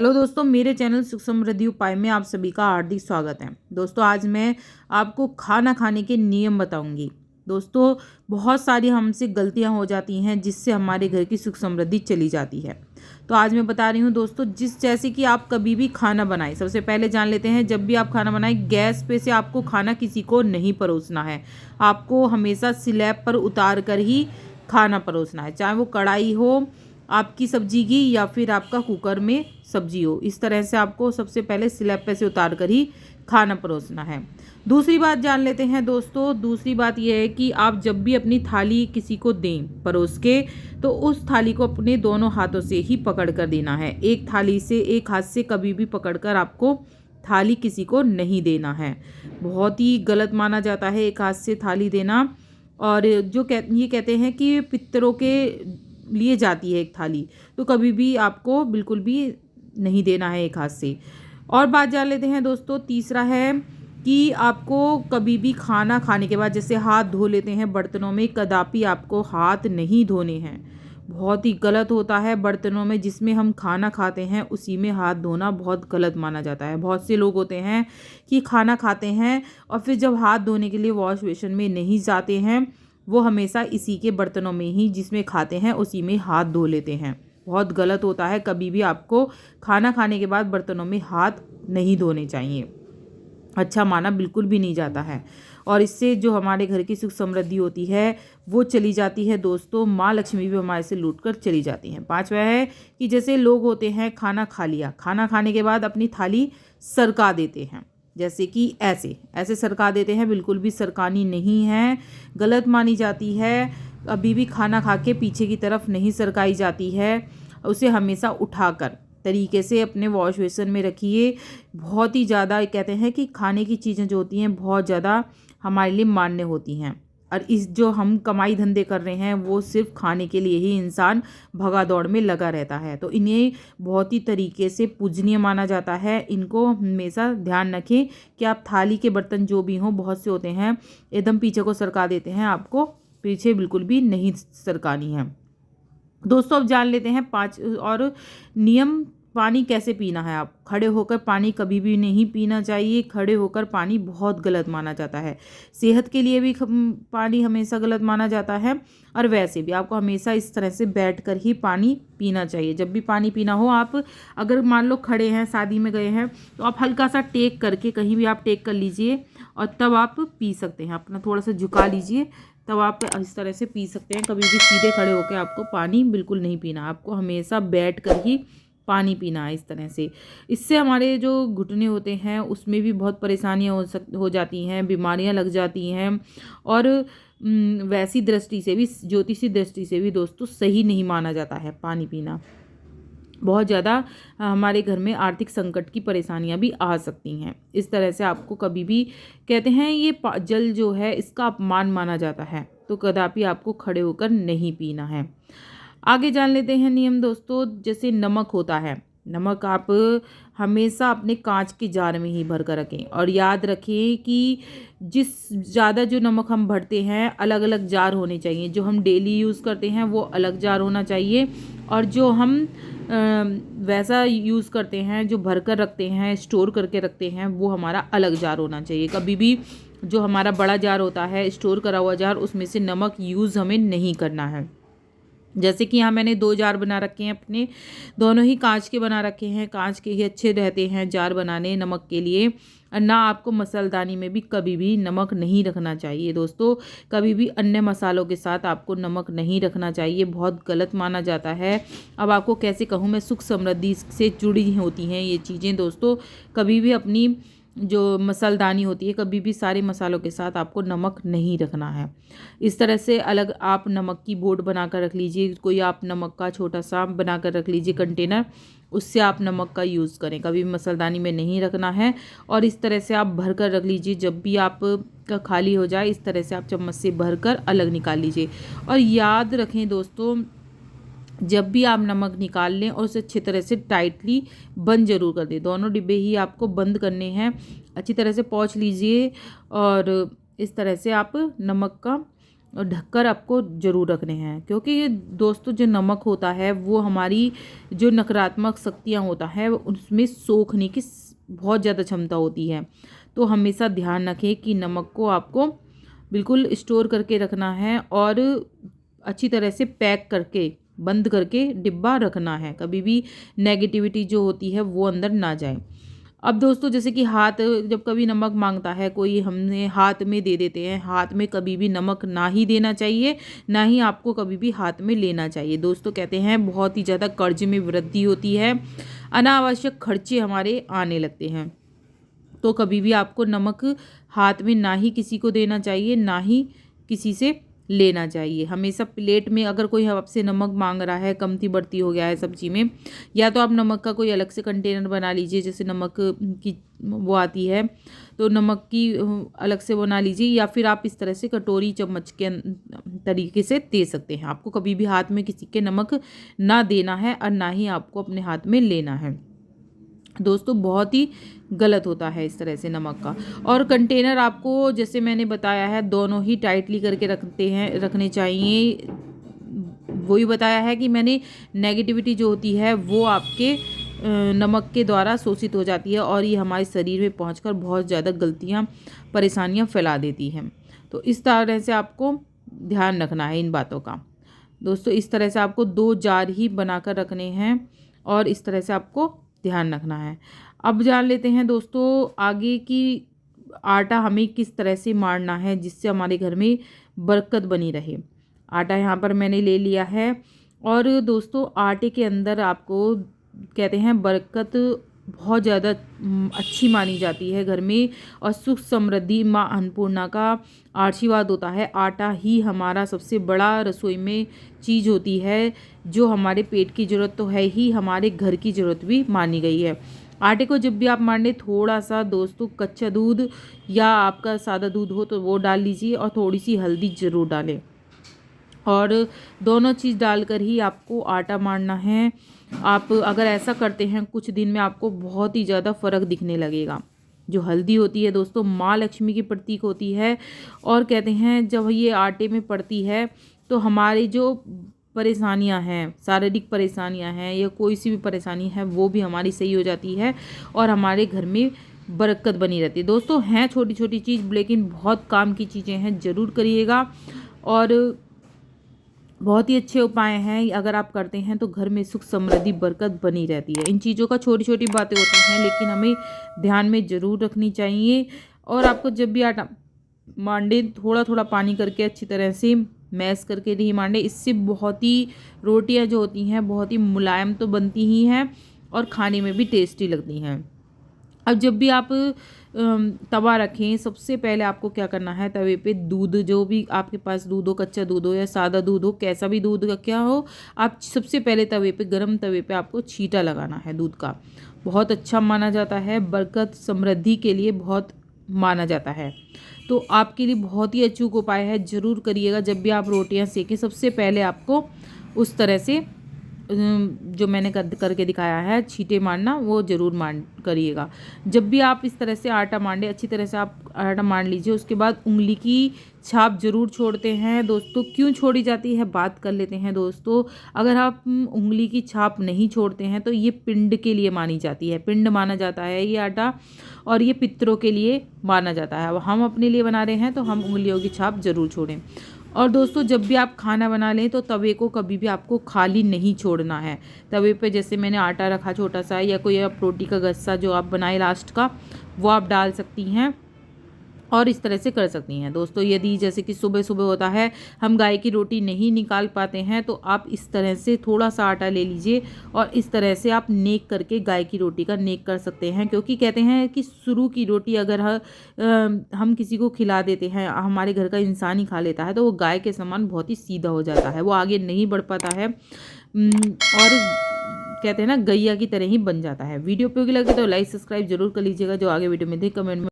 Hello दोस्तों, मेरे channel सुख समृद्धि उपाय में आप सभी का हार्दिक स्वागत है। दोस्तों, आज मैं आपको खाना खाने के नियम बताऊंगी। दोस्तों, बहुत सारी हमसे गलतियां हो जाती हैं जिससे हमारे घर की सुख समृद्धि चली जाती है। तो आज मैं बता रही हूं दोस्तों, जैसे कि आप कभी भी खाना बनाएं, सबसे पहले जान लेते हैं, जब भी आप खाना बनाएं, गैस पे से आपको खाना किसी को नहीं परोसना है। आपको हमेशा स्लैब पर उतार कर ही खाना परोसना है, चाहे वो कढ़ाई हो आपकी सब्जी की या फिर आपका कुकर में सब्जी हो। इस तरह से आपको सबसे पहले स्लैब पे से उतार कर ही खाना परोसना है। दूसरी बात जान लेते हैं दोस्तों, दूसरी बात यह है कि आप जब भी अपनी थाली किसी को दें परोस के, तो उस थाली को अपने दोनों हाथों से ही पकड़ कर देना है। एक थाली से एक हाथ से कभी भी पकड़कर आपको थाली किसी को नहीं देना है। बहुत ही गलत माना जाता है एक हाथ से थाली देना। और ये कहते हैं कि पितरों के लिए जाती है एक थाली, तो कभी भी आपको बिल्कुल भी नहीं देना है एक हाथ से। और बात जान लेते हैं दोस्तों, तीसरा है कि आपको कभी भी खाना खाने के बाद जैसे हाथ धो लेते हैं बर्तनों में, कदापि आपको हाथ नहीं धोने हैं। बहुत ही गलत होता है, बर्तनों में जिसमें हम खाना खाते हैं उसी में हाथ धोना बहुत गलत माना जाता है। बहुत से लोग होते हैं कि खाना खाते हैं और फिर जब हाथ धोने के लिए वॉश बेसिन में नहीं जाते हैं, वो हमेशा इसी के बर्तनों में ही जिसमें खाते हैं उसी में हाथ धो लेते हैं। बहुत गलत होता है, कभी भी आपको खाना खाने के बाद बर्तनों में हाथ नहीं धोने चाहिए, अच्छा माना बिल्कुल भी नहीं जाता है। और इससे जो हमारे घर की सुख समृद्धि होती है वो चली जाती है दोस्तों। माँ लक्ष्मी भी हमारे से लूट कर चली जाती हैं। पांचवा है कि जैसे लोग होते हैं, खाना खा लिया, खाना खाने के बाद अपनी थाली सरका देते हैं, जैसे कि ऐसे ऐसे सरका देते हैं, बिल्कुल भी सरकानी नहीं है, गलत मानी जाती है। अभी भी खाना खा के पीछे की तरफ नहीं सरकाई जाती है, उसे हमेशा उठाकर तरीके से अपने वॉश बेसिन में रखिए। बहुत ही ज़्यादा कहते हैं कि खाने की चीज़ें जो होती हैं बहुत ज़्यादा हमारे लिए मान्य होती हैं, और इस जो हम कमाई धंधे कर रहे हैं वो सिर्फ खाने के लिए ही इंसान भगा दौड़ में लगा रहता है, तो इन्हें बहुत ही तरीके से पूजनीय माना जाता है। इनको हमेशा ध्यान रखें कि आप थाली के बर्तन जो भी हों, बहुत से होते हैं एकदम पीछे को सरका देते हैं, आपको पीछे बिल्कुल भी नहीं सरकानी है। दोस्तों, अब जान लेते हैं पांच और नियम। पानी कैसे पीना है। आप खड़े होकर पानी कभी भी नहीं पीना चाहिए, खड़े होकर पानी बहुत गलत माना जाता है। सेहत के लिए भी पानी हमेशा गलत माना जाता है, और वैसे भी आपको हमेशा इस तरह से बैठकर ही पानी पीना चाहिए। जब भी पानी पीना हो, आप अगर मान लो खड़े हैं, शादी में गए हैं, तो आप हल्का सा टेक करके, कहीं भी आप टेक कर लीजिए और तब आप पी सकते हैं। अपना थोड़ा सा झुका लीजिए, तब आप इस तरह से पी सकते हैं। कभी भी सीधे खड़े होकर आपको पानी बिल्कुल नहीं पीना, आपको हमेशा बैठ कर ही पानी पीना है इस तरह से। इससे हमारे जो घुटने होते हैं उसमें भी बहुत परेशानियां हो जाती हैं, बीमारियां लग जाती हैं। और वैसी दृष्टि से भी, ज्योतिषी दृष्टि से भी दोस्तों सही नहीं माना जाता है पानी पीना। बहुत ज़्यादा हमारे घर में आर्थिक संकट की परेशानियां भी आ सकती हैं। इस तरह से आपको कभी भी, कहते हैं ये जल जो है इसका अपमान माना जाता है, तो कदापि आपको खड़े होकर नहीं पीना है। आगे जान लेते हैं नियम दोस्तों। जैसे नमक होता है, नमक आप हमेशा अपने कांच के जार में ही भर कर रखें, और याद रखें कि ज़्यादा जो नमक हम भरते हैं, अलग अलग जार होने चाहिए। जो हम डेली यूज़ करते हैं वो अलग जार होना चाहिए, और जो हम वैसा यूज़ करते हैं, जो भर कर रखते हैं, स्टोर करके रखते हैं, वो हमारा अलग जार होना चाहिए। कभी भी जो हमारा बड़ा जार होता है, स्टोर करा हुआ जार, उसमें से नमक यूज़ हमें नहीं करना है। जैसे कि यहाँ मैंने 2 जार बना रखे हैं अपने, दोनों ही कांच के बना रखे हैं। कांच के ही अच्छे रहते हैं जार बनाने नमक के लिए। और ना आपको मसालदानी में भी कभी भी नमक नहीं रखना चाहिए दोस्तों। कभी भी अन्य मसालों के साथ आपको नमक नहीं रखना चाहिए, बहुत गलत माना जाता है। अब आपको कैसे कहूँ मैं, सुख समृद्धि से जुड़ी होती हैं ये चीज़ें दोस्तों। कभी भी अपनी जो मसालदानी होती है, कभी भी सारे मसालों के साथ आपको नमक नहीं रखना है। इस तरह से अलग आप नमक की बोर्ड बना कर रख लीजिए, कोई आप नमक का छोटा सा बना कर रख लीजिए कंटेनर, उससे आप नमक का यूज़ करें, कभी भी मसालदानी में नहीं रखना है। और इस तरह से आप भर कर रख लीजिए, जब भी आप का खाली हो जाए इस तरह से आप चम्मच से भर कर अलग निकाल लीजिए। और याद रखें दोस्तों, जब भी आप नमक निकाल लें और उसे अच्छी तरह से टाइटली बंद जरूर कर दें। दोनों डिब्बे ही आपको बंद करने हैं, अच्छी तरह से पोंछ लीजिए। और इस तरह से आप नमक का और ढककर आपको ज़रूर रखने हैं, क्योंकि ये दोस्तों जो नमक होता है वो हमारी जो नकारात्मक शक्तियाँ होता है उसमें सोखने की बहुत ज़्यादा क्षमता होती है। तो हमेशा ध्यान रखें कि नमक को आपको बिल्कुल स्टोर करके रखना है और अच्छी तरह से पैक करके बंद करके डिब्बा रखना है। कभी भी नेगेटिविटी जो होती है वो अंदर ना जाए। अब दोस्तों जैसे कि हाथ, जब कभी नमक मांगता है कोई, हमने हाथ में दे देते हैं। हाथ में कभी भी नमक ना ही देना चाहिए, ना ही आपको कभी भी हाथ में लेना चाहिए। दोस्तों कहते हैं बहुत ही ज़्यादा कर्ज में वृद्धि होती है, अनावश्यक खर्चे हमारे आने लगते हैं। तो कभी भी आपको नमक हाथ में ना ही किसी को देना चाहिए, ना ही किसी से लेना चाहिए। हमेशा प्लेट में अगर कोई आपसे नमक मांग रहा है, कमती बढ़ती हो गया है सब्जी में, या तो आप नमक का कोई अलग से कंटेनर बना लीजिए, जैसे नमक की वो आती है तो नमक की अलग से बना लीजिए, या फिर आप इस तरह से कटोरी चम्मच के तरीके से दे सकते हैं। आपको कभी भी हाथ में किसी के नमक ना देना है और ना ही आपको अपने हाथ में लेना है। दोस्तों बहुत ही गलत होता है इस तरह से नमक का। और कंटेनर आपको जैसे मैंने बताया है दोनों ही टाइटली करके रखने चाहिए। वही बताया है कि मैंने नेगेटिविटी जो होती है वो आपके नमक के द्वारा शोषित हो जाती है और ये हमारे शरीर में पहुंचकर बहुत ज़्यादा गलतियां परेशानियां फैला देती हैं। तो इस तरह से आपको ध्यान रखना है इन बातों का। दोस्तों इस तरह से आपको 2 जार ही बनाकर रखने हैं और इस तरह से आपको ध्यान रखना है। अब जान लेते हैं दोस्तों आगे की आटा हमें किस तरह से मारना है जिससे हमारे घर में बरकत बनी रहे। आटा यहाँ पर मैंने ले लिया है और दोस्तों आटे के अंदर आपको कहते हैं बरकत बहुत ज़्यादा अच्छी मानी जाती है घर में, और सुख समृद्धि माँ अन्नपूर्णा का आशीर्वाद होता है। आटा ही हमारा सबसे बड़ा रसोई में चीज़ होती है, जो हमारे पेट की ज़रूरत तो है ही, हमारे घर की ज़रूरत भी मानी गई है। आटे को जब भी आप मारने, थोड़ा सा दोस्तों कच्चा दूध या आपका सादा दूध हो तो वो डाल लीजिए और थोड़ी सी हल्दी ज़रूर डालें, और दोनों चीज़ डालकर ही आपको आटा मारना है। आप अगर ऐसा करते हैं कुछ दिन में आपको बहुत ही ज़्यादा फ़र्क दिखने लगेगा। जो हल्दी होती है दोस्तों माँ लक्ष्मी की प्रतीक होती है, और कहते हैं जब ये आटे में पड़ती है तो हमारी जो परेशानियां हैं, शारीरिक परेशानियां हैं या कोई सी भी परेशानी है वो भी हमारी सही हो जाती है और हमारे घर में बरकत बनी रहती है। दोस्तों हैं छोटी छोटी चीज़ लेकिन बहुत काम की चीज़ें हैं, ज़रूर करिएगा और बहुत ही अच्छे उपाय हैं। अगर आप करते हैं तो घर में सुख समृद्धि बरकत बनी रहती है। इन चीज़ों का छोटी छोटी बातें होती हैं लेकिन हमें ध्यान में ज़रूर रखनी चाहिए। और आपको जब भी आटा मांडे थोड़ा थोड़ा पानी करके अच्छी तरह से मैश करके नहीं मांडे, इससे बहुत ही रोटियां जो होती हैं बहुत ही मुलायम तो बनती ही हैं और खाने में भी टेस्टी लगती हैं। अब जब भी आप तवा रखें, सबसे पहले आपको क्या करना है, तवे पे दूध, जो भी आपके पास दूध हो, कच्चा दूध हो या सादा दूध हो, कैसा भी दूध का क्या हो, आप सबसे पहले तवे पे, गरम तवे पे आपको छींटा लगाना है दूध का। बहुत अच्छा माना जाता है, बरकत समृद्धि के लिए बहुत माना जाता है। तो आपके लिए बहुत ही अचूक उपाय है, ज़रूर करिएगा। जब भी आप रोटियां सेकें सबसे पहले आपको उस तरह से जो मैंने करके दिखाया है छींटे मारना, वो ज़रूर करिएगा। जब भी आप इस तरह से आटा मांडे, अच्छी तरह से आप आटा मान लीजिए, उसके बाद उंगली की छाप ज़रूर छोड़ते हैं। दोस्तों क्यों छोड़ी जाती है बात कर लेते हैं। दोस्तों अगर आप उंगली की छाप नहीं छोड़ते हैं तो ये पिंड के लिए मानी जाती है, पिंड माना जाता है ये आटा, और ये पितरों के लिए माना जाता है। अब हम अपने लिए बना रहे हैं तो हम उंगलियों की छाप ज़रूर छोड़ें। और दोस्तों जब भी आप खाना बना लें तो तवे को कभी भी आपको खाली नहीं छोड़ना है। तवे पे जैसे मैंने आटा रखा छोटा सा, या कोई आप रोटी का गस्सा जो आप बनाए लास्ट का, वो आप डाल सकती हैं और इस तरह से कर सकती हैं। दोस्तों यदि जैसे कि सुबह सुबह होता है हम गाय की रोटी नहीं निकाल पाते हैं तो आप इस तरह से थोड़ा सा आटा ले लीजिए और इस तरह से आप नेक करके गाय की रोटी का नेक कर सकते हैं। क्योंकि कहते हैं कि शुरू की रोटी अगर हम किसी को खिला देते हैं, हमारे घर का इंसान ही खा लेता है, तो वो गाय के समान बहुत ही सीधा हो जाता है, वो आगे नहीं बढ़ पाता है और कहते हैं ना गैया की तरह ही बन जाता है। वीडियो उपयोगी लगे तो लाइक सब्सक्राइब जरूर कर लीजिएगा। जो आगे वीडियो में थे कमेंट में